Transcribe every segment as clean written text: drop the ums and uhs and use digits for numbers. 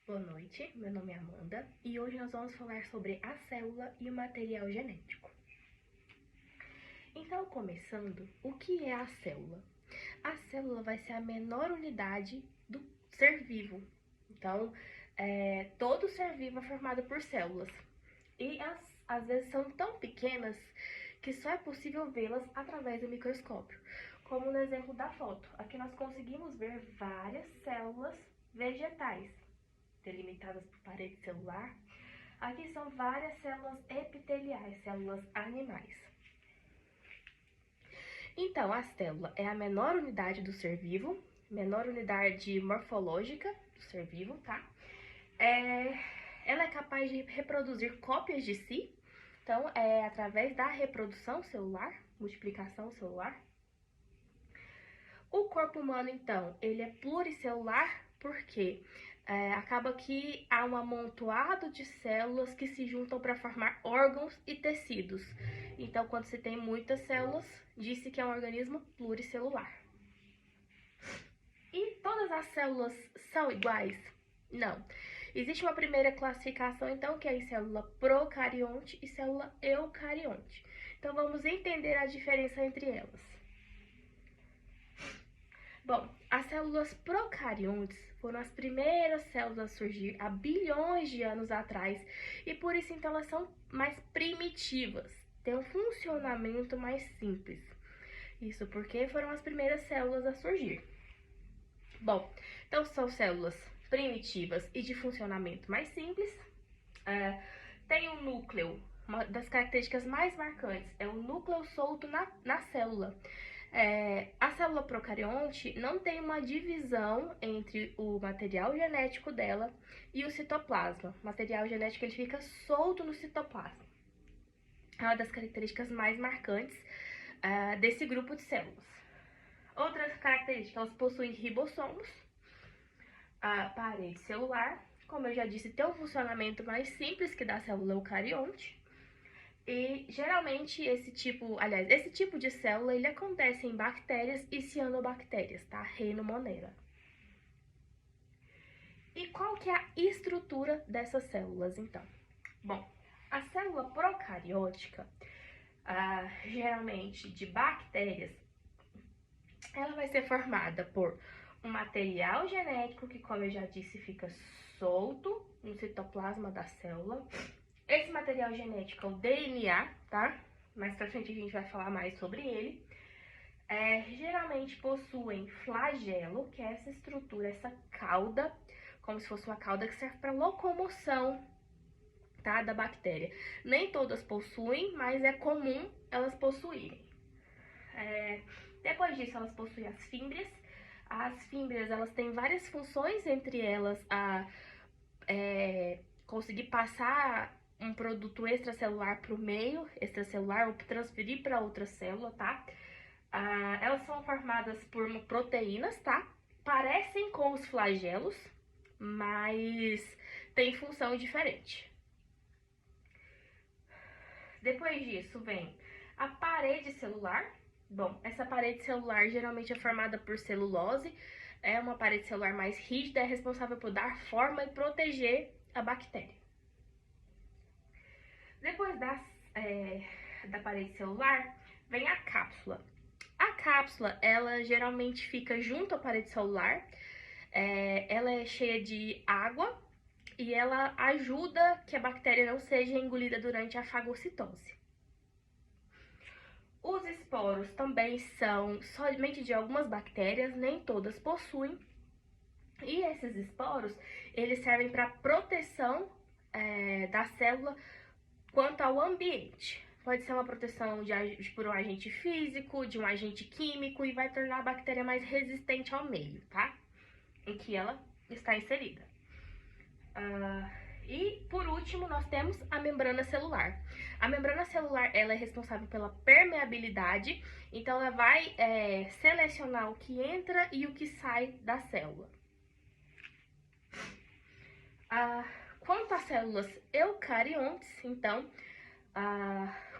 Boa noite, meu nome é Amanda e hoje nós vamos falar sobre a célula e o material genético. Então, começando, o que é a célula? A célula vai ser a menor unidade do ser vivo. Então, todo ser vivo é formado por células. E às vezes são tão pequenas que só é possível vê-las através do microscópio. Como no exemplo da foto. Aqui nós conseguimos ver várias células vegetais delimitadas por parede celular. Aqui são várias células epiteliais, células animais. Então, a célula é a menor unidade do ser vivo, menor unidade morfológica do ser vivo, tá? Ela é capaz de reproduzir cópias de si, então é através da reprodução celular, multiplicação celular. O corpo humano, então, ele é pluricelular porque acaba que há um amontoado de células que se juntam para formar órgãos e tecidos. Então, quando se tem muitas células, diz-se que é um organismo pluricelular. E todas as células são iguais? Não. Existe uma primeira classificação, então, que é em célula procarionte e célula eucarionte. Então, vamos entender a diferença entre elas. Bom, as células procariontes foram as primeiras células a surgir há bilhões de anos atrás e por isso então elas são mais primitivas, têm um funcionamento mais simples. Isso porque foram as primeiras células a surgir. Bom, então são células primitivas e de funcionamento mais simples. Tem um núcleo, uma das características mais marcantes é o núcleo solto na célula. A célula procarionte não tem uma divisão entre o material genético dela e o citoplasma. O material genético ele fica solto no citoplasma. É uma das características mais marcantes desse grupo de células. Outras características, elas possuem ribossomos, a parede celular, como eu já disse, tem um funcionamento mais simples que da célula eucarionte. E geralmente esse tipo de célula ele acontece em bactérias e cianobactérias, tá? Reino Monera. E qual que é a estrutura dessas células, então? Bom, a célula procariótica, geralmente de bactérias, ela vai ser formada por um material genético que, como eu já disse, fica solto no citoplasma da célula. Esse material genético é o DNA, tá? Mais pra frente a gente vai falar mais sobre ele. Geralmente possuem flagelo, que é essa estrutura, essa cauda, como se fosse uma cauda que serve para locomoção, tá? Da bactéria. Nem todas possuem, mas é comum elas possuírem. Depois disso, elas possuem as fímbrias. As fímbrias, elas têm várias funções, entre elas conseguir passar um produto extracelular para o meio extracelular ou transferir para outra célula, tá? Elas são formadas por proteínas, tá? Parecem com os flagelos, mas tem função diferente. Depois disso vem a parede celular. Bom, essa parede celular geralmente é formada por celulose. É uma parede celular mais rígida, é responsável por dar forma e proteger a bactéria. Depois da parede celular, vem a cápsula. A cápsula, ela geralmente fica junto à parede celular. Ela é cheia de água e ela ajuda que a bactéria não seja engolida durante a fagocitose. Os esporos também são somente de algumas bactérias, nem todas possuem. E esses esporos, eles servem para proteção da célula quanto ao ambiente. Pode ser uma proteção por um agente físico, de um agente químico, e vai tornar a bactéria mais resistente ao meio, tá? Em que ela está inserida. E, por último, nós temos a membrana celular. A membrana celular, ela é responsável pela permeabilidade, então ela vai selecionar o que entra e o que sai da célula. Quanto às células eucariontes, então,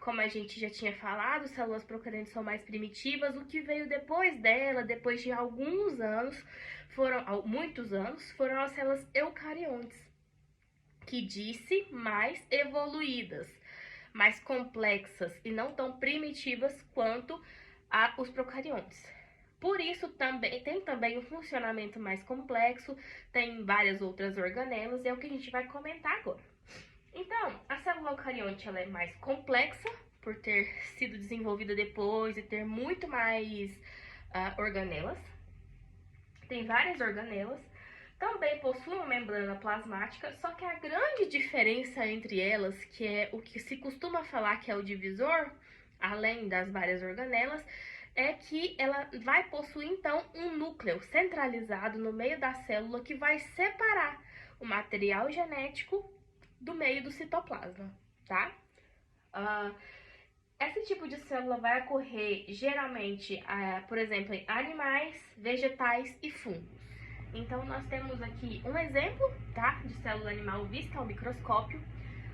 como a gente já tinha falado, células procariontes são mais primitivas. O que veio depois dela, depois de alguns anos, muitos anos, foram as células eucariontes, que disse mais evoluídas, mais complexas e não tão primitivas quanto os procariontes. Por isso, tem também um funcionamento mais complexo, tem várias outras organelas, e é o que a gente vai comentar agora. Então, a célula eucarionte ela é mais complexa, por ter sido desenvolvida depois e ter muito mais organelas. Tem várias organelas. Também possui uma membrana plasmática, só que a grande diferença entre elas, que é o que se costuma falar que é o divisor, além das várias organelas, é que ela vai possuir, então, um núcleo centralizado no meio da célula que vai separar o material genético do meio do citoplasma, tá? Esse tipo de célula vai ocorrer, geralmente, por exemplo, em animais, vegetais e fungos. Então, nós temos aqui um exemplo, tá, de célula animal vista ao microscópio.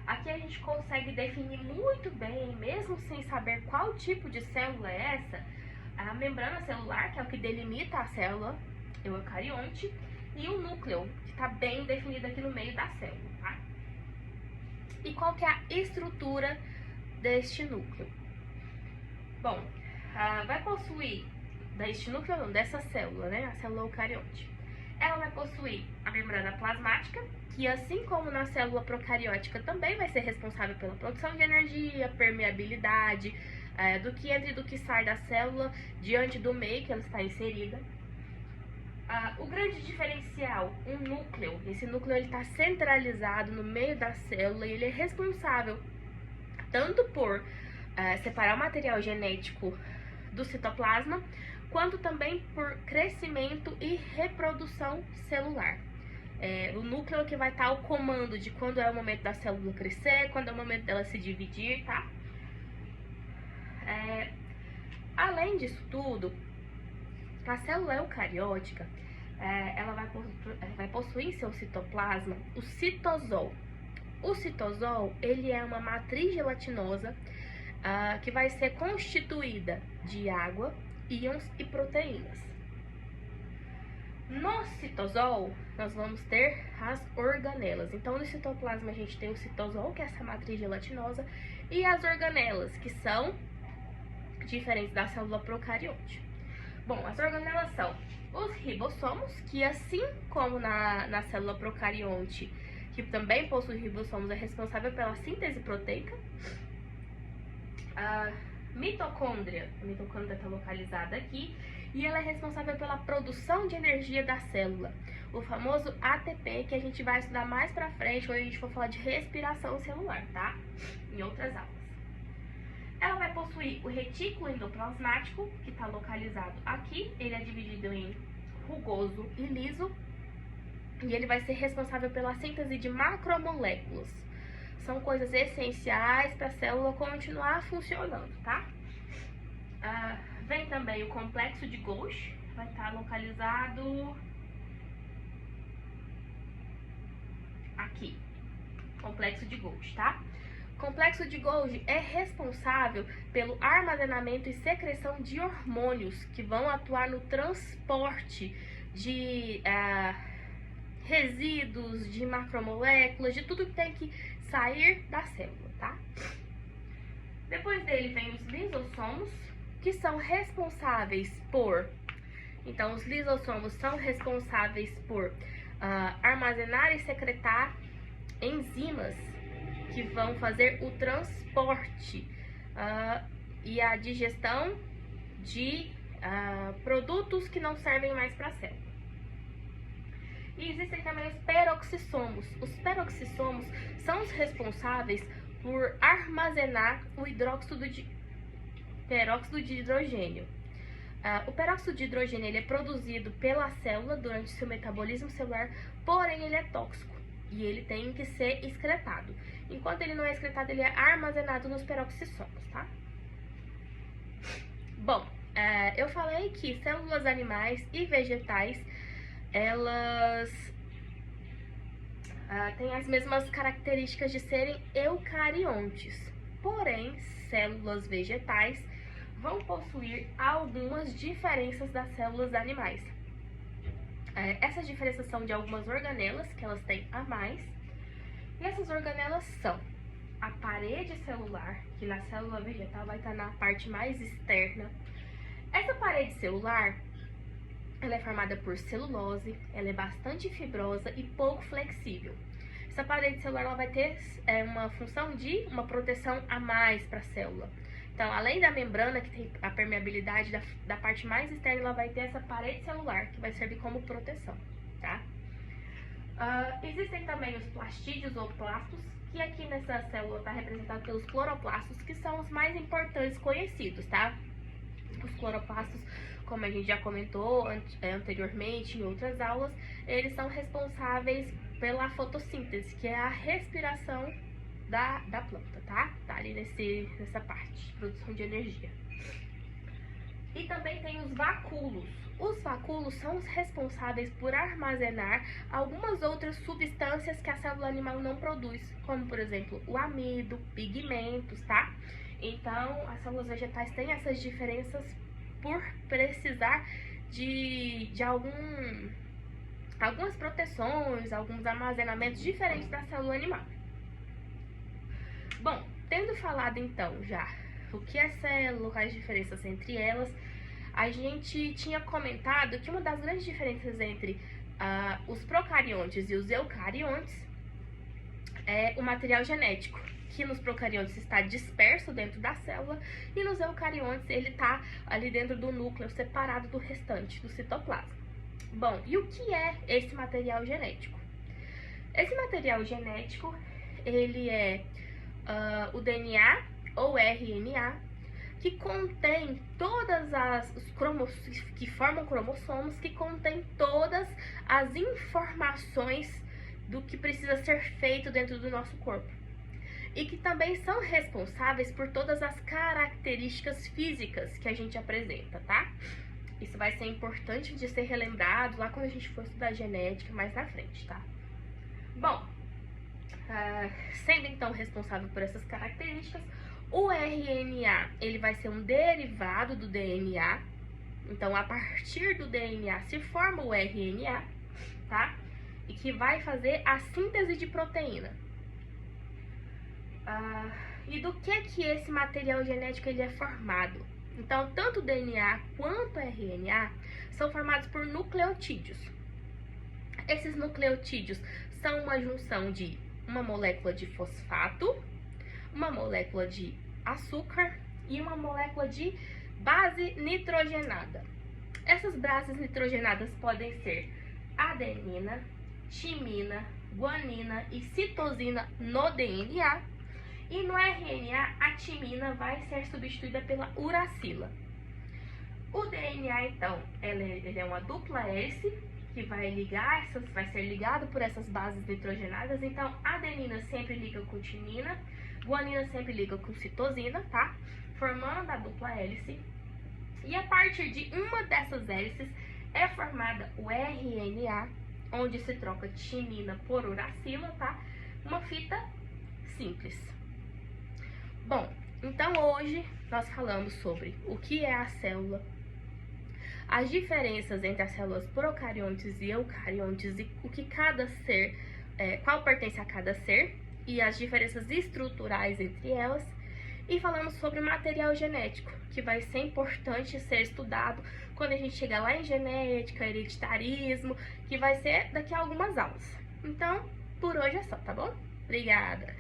Aqui a gente consegue definir muito bem, mesmo sem saber qual tipo de célula é essa, a membrana celular, que é o que delimita a célula eucarionte, e o núcleo, que está bem definido aqui no meio da célula, tá? E qual que é a estrutura deste núcleo? Bom, vai possuir, deste núcleo não, dessa célula, né, a célula eucarionte. Ela vai possuir a membrana plasmática, que assim como na célula procariótica também vai ser responsável pela produção de energia, permeabilidade, do que entra e do que sai da célula diante do meio que ela está inserida. O grande diferencial, um núcleo, esse núcleo está centralizado no meio da célula e ele é responsável tanto por separar o material genético do citoplasma, quanto também por crescimento e reprodução celular. O núcleo que vai estar ao comando de quando é o momento da célula crescer, quando é o momento dela se dividir, tá? Além disso tudo, a célula eucariótica, ela vai possuir em seu citoplasma o citosol. O citosol, ele é uma matriz gelatinosa que vai ser constituída de água, íons e proteínas. No citosol, nós vamos ter as organelas. Então, no citoplasma, a gente tem o citosol, que é essa matriz gelatinosa, e as organelas, que são diferentes da célula procarionte. Bom, as organelas são os ribossomos, que assim como na célula procarionte, que também possui ribossomos, é responsável pela síntese proteica. A mitocôndria está localizada aqui e ela é responsável pela produção de energia da célula, o famoso ATP, que a gente vai estudar mais pra frente quando a gente for falar de respiração celular, tá? Em outras aulas. Ela vai possuir o retículo endoplasmático, que está localizado aqui. Ele é dividido em rugoso e liso, e ele vai ser responsável pela síntese de macromoléculas. São coisas essenciais para a célula continuar funcionando, tá? Vem também o complexo de Golgi, vai estar localizado aqui, complexo de Golgi, tá? Complexo de Golgi é responsável pelo armazenamento e secreção de hormônios que vão atuar no transporte de resíduos, de macromoléculas, de tudo que tem que sair da célula, tá? Depois dele vem os lisossomos, que são responsáveis por... Então, os lisossomos são responsáveis por armazenar e secretar enzimas que vão fazer o transporte e a digestão de produtos que não servem mais para a célula. E existem também os peroxissomos. Os peroxissomos são os responsáveis por armazenar o peróxido de hidrogênio. O peróxido de hidrogênio ele é produzido pela célula durante seu metabolismo celular, porém ele é tóxico e ele tem que ser excretado. Enquanto ele não é excretado, ele é armazenado nos peroxissomos, tá? Bom, eu falei que células animais e vegetais, elas têm as mesmas características de serem eucariontes, Porém, células vegetais vão possuir algumas diferenças das células animais. Essas diferenças são de algumas organelas que elas têm a mais. E essas organelas são a parede celular, que na célula vegetal vai estar na parte mais externa. Essa parede celular, ela é formada por celulose, ela é bastante fibrosa e pouco flexível. Essa parede celular ela vai ter uma função de uma proteção a mais para a célula. Então, além da membrana, que tem a permeabilidade da parte mais externa, ela vai ter essa parede celular, que vai servir como proteção, tá? Existem também os plastídeos ou plastos, que aqui nessa célula está representado pelos cloroplastos, que são os mais importantes conhecidos, tá? Os cloroplastos, como a gente já comentou anteriormente em outras aulas, eles são responsáveis pela fotossíntese, que é a respiração da planta, tá? Tá ali nessa parte, produção de energia. E também tem os vacúolos. Os vacúolos são os responsáveis por armazenar algumas outras substâncias que a célula animal não produz, como, por exemplo, o amido, pigmentos, tá? Então, as células vegetais têm essas diferenças por precisar de algumas proteções, alguns armazenamentos diferentes da célula animal. Bom, tendo falado então já o que é célula, quais as diferenças entre elas, a gente tinha comentado que uma das grandes diferenças entre os procariontes e os eucariontes é o material genético, que nos procariontes está disperso dentro da célula e nos eucariontes ele está ali dentro do núcleo, separado do restante do citoplasma. Bom, e o que é esse material genético? Esse material genético, ele é o DNA ou RNA, que contém todas os cromossomos, que formam cromossomos, que contém todas as informações do que precisa ser feito dentro do nosso corpo. E que também são responsáveis por todas as características físicas que a gente apresenta, tá? Isso vai ser importante de ser relembrado lá quando a gente for estudar genética mais na frente, tá? Bom, sendo então responsável por essas características, o RNA ele vai ser um derivado do DNA. Então, a partir do DNA se forma o RNA, tá? E que vai fazer a síntese de proteína. E do que esse material genético ele é formado? Então, tanto o DNA quanto o RNA são formados por nucleotídeos. Esses nucleotídeos são uma junção de uma molécula de fosfato, uma molécula de açúcar e uma molécula de base nitrogenada. Essas bases nitrogenadas podem ser adenina, timina, guanina e citosina no DNA. E no RNA, a timina vai ser substituída pela uracila. O DNA, então, ele é uma dupla hélice que vai ser ligado por essas bases nitrogenadas. Então, a adenina sempre liga com timina, guanina sempre liga com citosina, tá? Formando a dupla hélice. E a partir de uma dessas hélices é formada o RNA, onde se troca timina por uracila, tá? Uma fita simples. Bom, então hoje nós falamos sobre o que é a célula, as diferenças entre as células procariontes e eucariontes e o que cada ser, qual pertence a cada ser e as diferenças estruturais entre elas. E falamos sobre material genético, que vai ser importante ser estudado quando a gente chegar lá em genética, hereditarismo, que vai ser daqui a algumas aulas. Então, por hoje é só, tá bom? Obrigada!